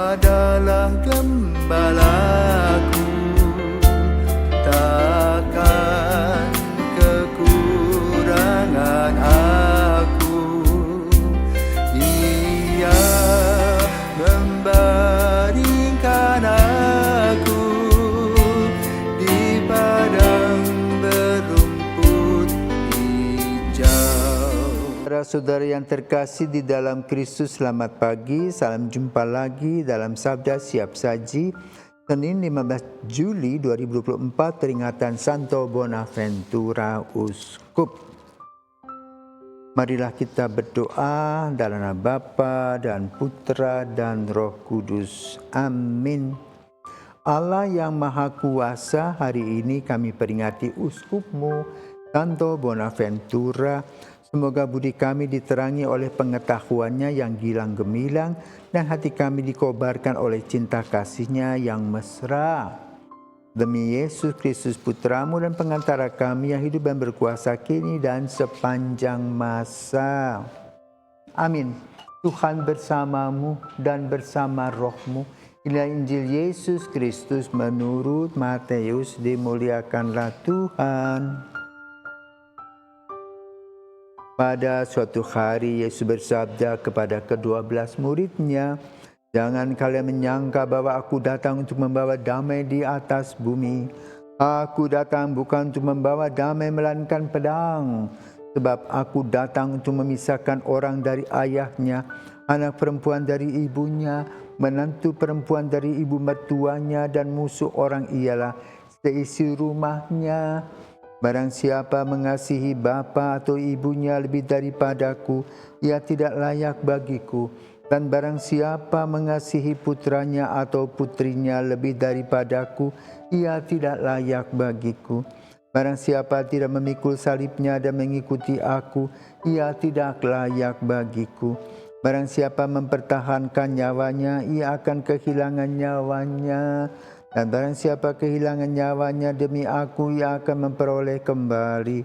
adalah gembalaku, takkan kekurangan aku. Ia membaringkan aku di padang berumput hijau. Saudara-saudara yang terkasih di dalam Kristus, selamat pagi. Salam jumpa lagi dalam Sabda Siap Saji, Senin 15 Juli 2024, peringatan Santo Bonaventura Uskup. Marilah kita berdoa dalam nama Bapa dan Putra dan Roh Kudus. Amin. Allah yang Maha Kuasa, hari ini kami peringati Uskup-Mu, Santo Bonaventura. Semoga budi kami diterangi oleh pengetahuannya yang gilang gemilang dan hati kami dikobarkan oleh cinta kasih-Nya yang mesra. Demi Yesus Kristus Putra-Mu dan pengantara kami yang hidup dan berkuasa kini dan sepanjang masa. Amin. Tuhan bersamamu dan bersama roh-Mu. Inilah Injil Yesus Kristus menurut Matius. Dimuliakanlah Tuhan. Pada suatu hari Yesus bersabda kepada ke-12 murid-Nya, "Jangan kalian menyangka bahwa aku datang untuk membawa damai di atas bumi. Aku datang bukan untuk membawa damai melainkan pedang. Sebab aku datang untuk memisahkan orang dari ayahnya, anak perempuan dari ibunya, menantu perempuan dari ibu mertuanya, dan musuh orang ialah seisi rumahnya. Barang siapa mengasihi bapa atau ibunya lebih daripadaku, ia tidak layak bagiku. Dan barang siapa mengasihi putranya atau putrinya lebih daripadaku, ia tidak layak bagiku. Barang siapa tidak memikul salibnya dan mengikuti aku, ia tidak layak bagiku. Barang siapa mempertahankan nyawanya, ia akan kehilangan nyawanya. Dan barang siapa kehilangan nyawanya demi aku, ia akan memperoleh kembali.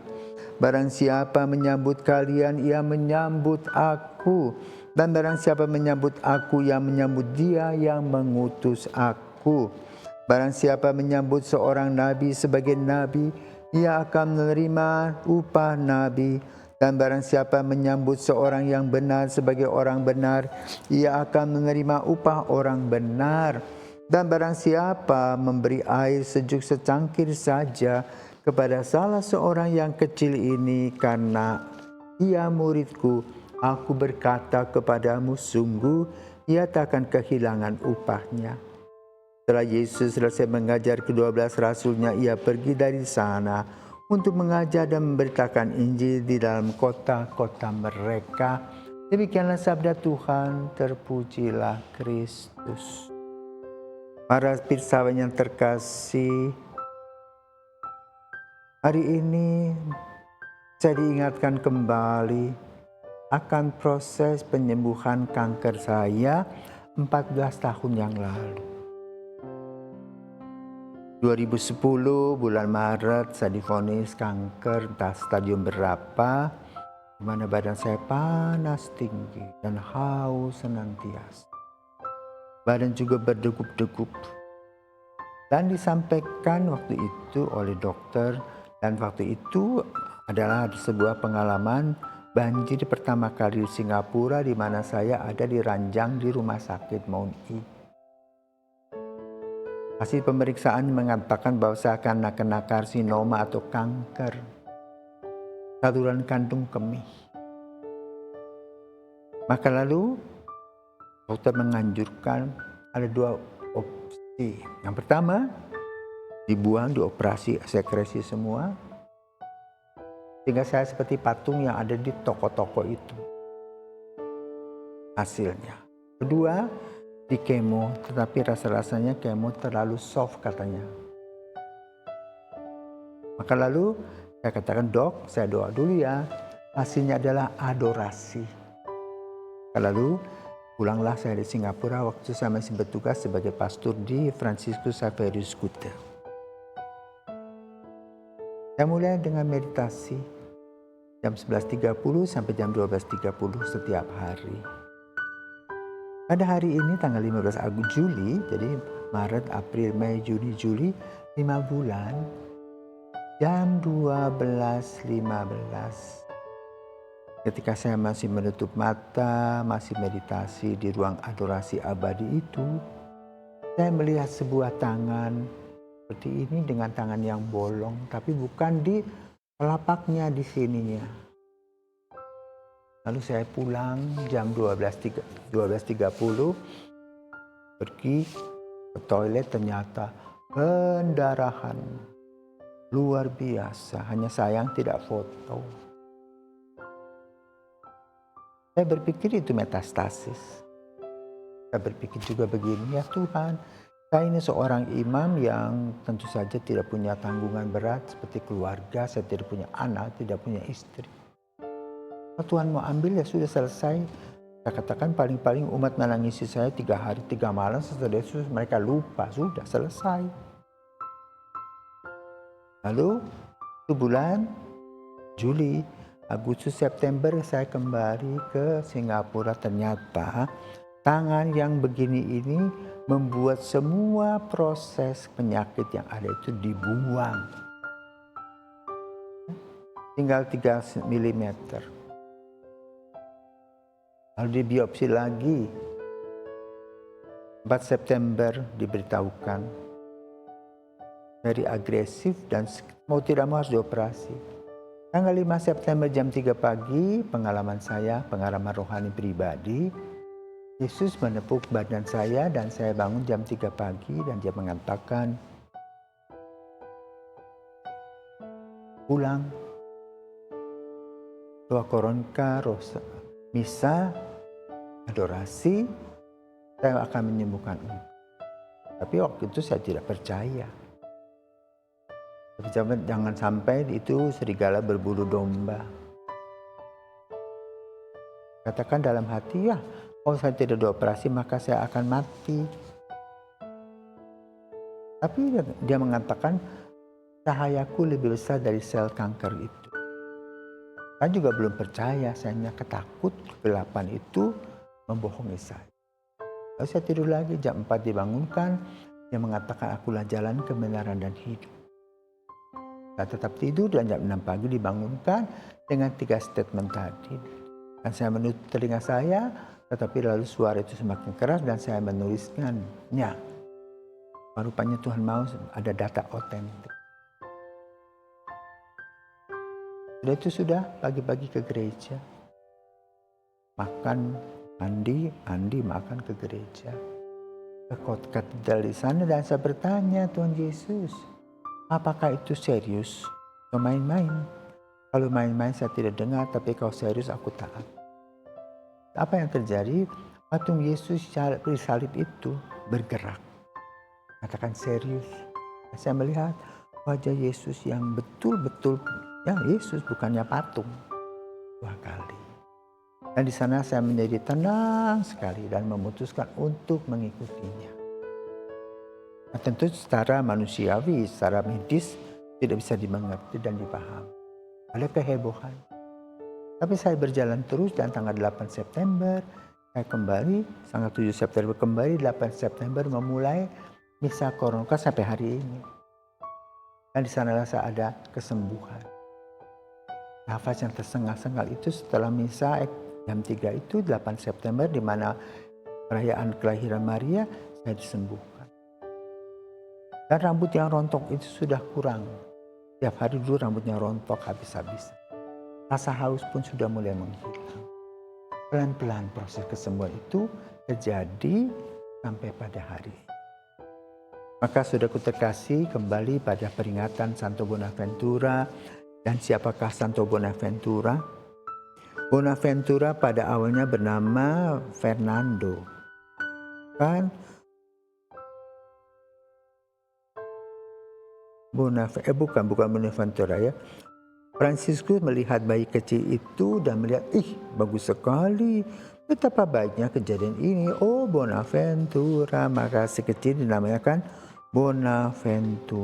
Barang siapa menyambut kalian, ia menyambut aku. Dan barang siapa menyambut aku, ia menyambut Dia yang mengutus aku. Barang siapa menyambut seorang nabi sebagai nabi, ia akan menerima upah nabi. Dan barang siapa menyambut seorang yang benar sebagai orang benar, ia akan menerima upah orang benar. Dan barang siapa memberi air sejuk secangkir saja kepada salah seorang yang kecil ini karena ia muridku, aku berkata kepadamu, sungguh ia takkan kehilangan upahnya." Setelah Yesus selesai mengajar ke-12 rasul-Nya, ia pergi dari sana untuk mengajar dan memberitakan Injil di dalam kota-kota mereka. Demikianlah sabda Tuhan, terpujilah Kristus. Para pirsawan yang terkasih, hari ini saya diingatkan kembali akan proses penyembuhan kanker saya 14 tahun yang lalu. 2010 bulan Maret saya divonis kanker entah stadium berapa, di mana badan saya panas tinggi dan haus senantiasa. Badan juga berdegup-degup. Dan disampaikan waktu itu oleh dokter, dan waktu itu adalah sebuah pengalaman banjir pertama kali di Singapura, di mana saya ada di ranjang di rumah sakit Mount E. Hasil pemeriksaan mengatakan bahwa saya akan kena karsinoma atau kanker saluran kandung kemih. Maka lalu dokter menganjurkan ada dua opsi. Yang pertama, dibuang, dioperasi sekresi semua, sehingga saya seperti patung yang ada di toko-toko itu. Hasilnya. Kedua, di kemo, tetapi rasa-rasanya kemo terlalu soft katanya. Maka lalu saya katakan, "Dok, saya doa dulu ya." Hasilnya adalah adorasi. Lalu pulanglah saya di Singapura waktu saya masih bertugas sebagai pastor di Franciscus Xaverius Kute. Saya mulai dengan meditasi jam 11.30 sampai jam 12.30 setiap hari. Pada hari ini tanggal 15 Juli, jadi Maret, April, Mei, Juni, Juli, 5 bulan, jam 12.15. Ketika saya masih menutup mata, masih meditasi di ruang adorasi abadi itu, saya melihat sebuah tangan seperti ini dengan tangan yang bolong, tapi bukan di telapaknya, di sininya. Lalu saya pulang jam 12.30, pergi ke toilet, ternyata pendarahan luar biasa, hanya sayang tidak foto. Saya berpikir itu metastasis. Saya berpikir juga begini, ya Tuhan, saya ini seorang imam yang tentu saja tidak punya tanggungan berat seperti keluarga, saya tidak punya anak, tidak punya istri. Kalau Tuhan mau ambil ya sudah selesai. Saya katakan paling-paling umat menangisi saya 3 hari 3 malam, setelah itu mereka lupa, sudah selesai. Lalu 1 bulan, Juli, Agustus, September saya kembali ke Singapura. Ternyata tangan yang begini ini membuat semua proses penyakit yang ada itu dibuang. Tinggal 3 mm. Lalu dibiopsi lagi. 4 September diberitahukan very agresif dan mau tidak mau harus dioperasi. Tanggal 5 September jam 3 pagi, pengalaman saya, pengalaman rohani pribadi, Yesus menepuk badan saya dan saya bangun jam 3 pagi dan dia mengatakan, pulang, doa koronka, rosa, misa, adorasi, saya akan menyembuhkan engkau. Tapi waktu itu saya tidak percaya. Jangan sampai itu serigala berbulu domba. Katakan dalam hati, ya, kalau saya tidak dioperasi maka saya akan mati. Tapi dia mengatakan, cahayaku lebih besar dari sel kanker itu. Saya juga belum percaya, saya hanya ketakut kegelapan itu membohongi saya. Lalu saya tidur lagi, jam 4 dibangunkan, dia mengatakan akulah jalan, kebenaran dan hidup. Saya tetap tidur dan jam 6 pagi dibangunkan dengan 3 statement tadi. Dan saya menutup telinga saya, tetapi lalu suara itu semakin keras dan saya menuliskannya. Rupanya Tuhan mau ada data otentik. Sudah itu sudah pagi-pagi ke gereja. Makan, mandi, makan ke gereja. Ke katedral di sana dan saya bertanya, Tuhan Yesus, apakah itu serius atau main-main? Kalau main-main saya tidak dengar, tapi kalau serius aku taat. Apa yang terjadi? Patung Yesus di salib itu bergerak. Katakan serius. Saya melihat wajah Yesus yang betul-betul, ya Yesus bukannya patung. 2 kali. Dan di sana saya menjadi tenang sekali dan memutuskan untuk mengikutinya. Nah, tentu secara manusiawi, secara medis tidak bisa dimengerti dan dipahami. Ada kehebohan. Tapi saya berjalan terus dan tanggal 8 September saya kembali, tanggal 7 September kembali, 8 September memulai misa koronka sampai hari ini. Dan di sanalah saya ada kesembuhan. Nafas yang tersengal-sengal itu setelah misa jam 3 itu 8 September di mana perayaan kelahiran Maria, saya disembuhkan. Dan rambut yang rontok itu sudah kurang. Tiap hari dulu rambutnya rontok habis-habisan. Rasa haus pun sudah mulai menghilang. Pelan-pelan proses kesembuhan itu terjadi sampai pada hari ini. Maka saudaraku terkasih, kembali pada peringatan Santo Bonaventura. Dan siapakah Santo Bonaventura? Bonaventura pada awalnya bernama Fernando. Kan? Bukan Bonaventura ya. Fransiskus melihat bayi kecil itu dan melihat, bagus sekali. Betapa baiknya kejadian ini. Oh, Bonaventura. Maka si kecil dinamakan Bonaventura.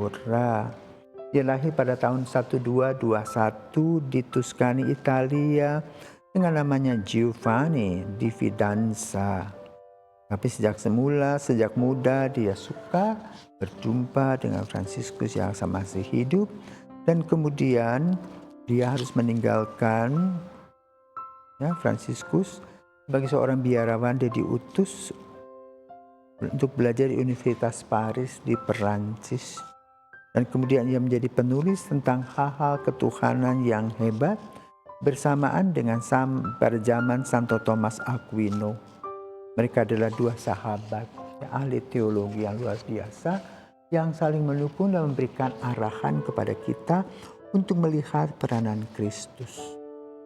Dia lahir pada tahun 1221 di Tuscany, Italia dengan namanya Giovanni di Fidanza. Tapi sejak muda dia suka berjumpa dengan Fransiskus yang masih hidup, dan kemudian dia harus meninggalkan Fransiskus sebagai seorang biarawan. Dia diutus untuk belajar di Universitas Paris di Perancis, dan kemudian ia menjadi penulis tentang hal-hal ketuhanan yang hebat bersamaan dengan pada zaman Santo Thomas Aquino. Mereka adalah dua sahabat ahli teologi yang luar biasa yang saling mendukung dan memberikan arahan kepada kita untuk melihat peranan Kristus,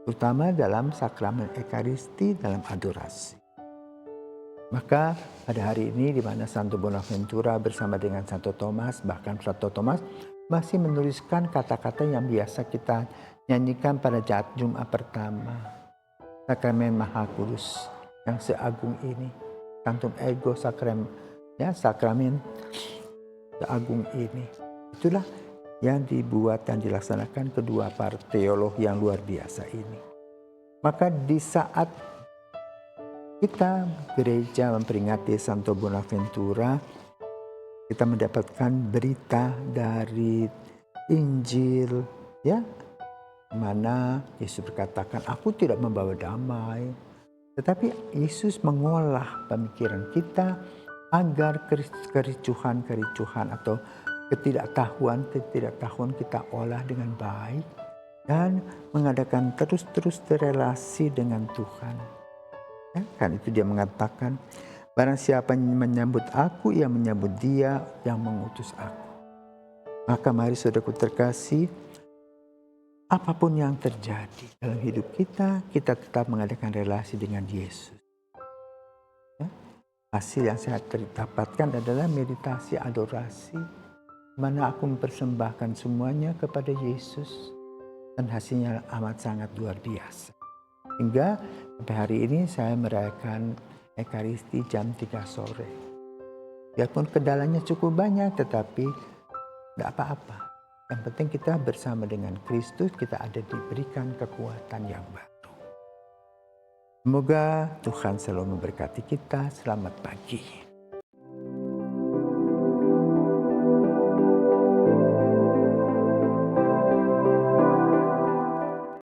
terutama dalam sakramen Ekaristi, dalam adorasi. Maka pada hari ini di mana Santo Bonaventura bersama dengan Santo Thomas, bahkan Santo Thomas masih menuliskan kata-kata yang biasa kita nyanyikan pada Jumat pertama. Sakramen Maha Kudus yang seagung ini, Cantum Ego Sacrem, sakramen seagung ini. Itulah yang dibuat dan dilaksanakan kedua para teolog yang luar biasa ini. Maka di saat kita gereja memperingati Santo Bonaventura, kita mendapatkan berita dari Injil, mana Yesus berkatakan, aku tidak membawa damai, tetapi Yesus mengolah pemikiran kita agar kericuhan atau ketidaktahuan kita olah dengan baik dan mengadakan terus relasi dengan Tuhan. Kan itu dia mengatakan, barang siapa yang menyambut aku, ia menyambut dia yang mengutus aku. Maka mari saudaraku terkasih, apapun yang terjadi dalam hidup kita tetap mengadakan relasi dengan Yesus. Hasil yang saya dapatkan adalah meditasi adorasi, mana aku mempersembahkan semuanya kepada Yesus, dan hasilnya amat sangat luar biasa. Hingga sampai hari ini saya merayakan Ekaristi jam 3 sore. Biarpun kendalanya cukup banyak, tetapi tidak apa-apa. Yang penting kita bersama dengan Kristus, kita ada diberikan kekuatan yang baru. Semoga Tuhan selalu memberkati kita. Selamat pagi.